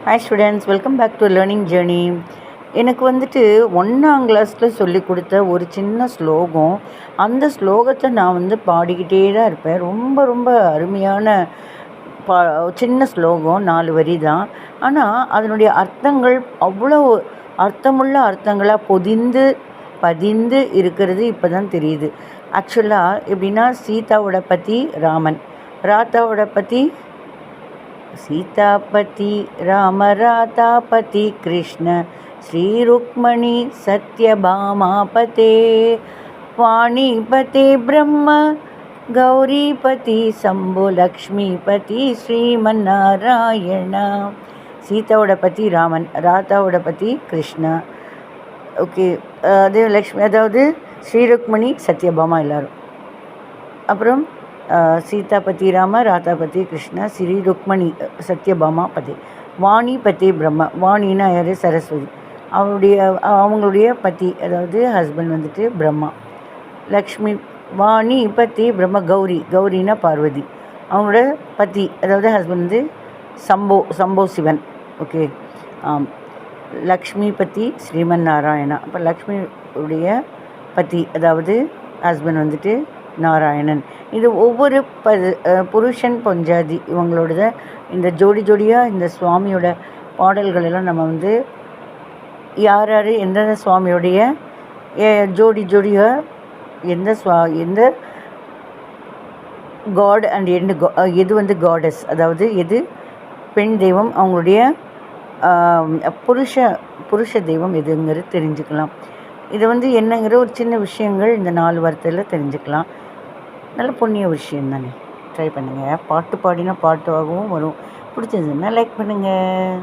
Hi students, welcome back to learning journey. எனக்கு வந்துட்டு 1ஆம் கிளாஸில் சொல்லி கொடுத்த ஒரு சின்ன ஸ்லோகம், அந்த ஸ்லோகத்தை நான் பாடிக்கிட்டே தான் இருப்பேன். ரொம்ப ரொம்ப அருமையான பா சின்ன ஸ்லோகம், 4 வரி தான். ஆனால் அதனுடைய அர்த்தங்கள் அவ்வளோ அர்த்தமுள்ள அர்த்தங்களாக பதிந்து இருக்கிறது இப்போ தான் தெரியுது. ஆக்சுவலாக எப்படின்னா, சீதாவோட பற்றி ராமன், ராதாவோட பற்றி सीतापति राम रातापति कृष्ण श्री रुक्मणी सत्यभामापते वाणीपते ब्रह्म गौरीपति शंभु लक्ष्मीपति श्रीमन्नारायण. சீதாவோட பற்றி ராமன், ராதாவோட பற்றி கிருஷ்ணா, ஓகே, அது லக்ஷ்மி, அதாவது ஸ்ரீ ருக்மணி சத்யபாமா எல்லோரும். அப்புறம் சீதா பதி ராம, ராதா பதி கிருஷ்ணா, ஸ்ரீ ருக்மணி சத்யபாமா பதி, வாணி பதி பிரம்ம, வாணினா யார்? சரஸ்வதி, அவங்களுடைய பதி, அதாவது ஹஸ்பண்ட் பிரம்மா. லக்ஷ்மி, வாணி பதி பிரம்ம, கௌரினா பார்வதி, அவங்களோட பதி அதாவது ஹஸ்பண்ட் சம்போ சிவன். ஓகே, லக்ஷ்மி பதி ஸ்ரீமன் நாராயணா. அப்போ லக்ஷ்மி உடைய பதி அதாவது ஹஸ்பண்ட் நாராயணன். இது ஒவ்வொரு புருஷன் பொஞ்சாதி இவங்களோட இந்த ஜோடியாக இந்த சுவாமியோட பாடல்களெல்லாம் நம்ம யார் எந்தெந்த சுவாமியோடைய ஜோடியாக எந்த காட் அண்ட் எது காடஸ், அதாவது எது பெண் தெய்வம், அவங்களுடைய புருஷ தெய்வம் எதுங்கிறது தெரிஞ்சுக்கலாம். இது என்னங்கிற ஒரு சின்ன விஷயங்கள் இந்த 4 வார்த்தையில் தெரிஞ்சுக்கலாம். நல்ல புண்ணிய விஷயம் தானே. ட்ரை பண்ணுங்கள். பாட்டு பாடினா பாட்டாகவும் வரும். பிடிச்சதுன்னா லைக் பண்ணுங்கள்.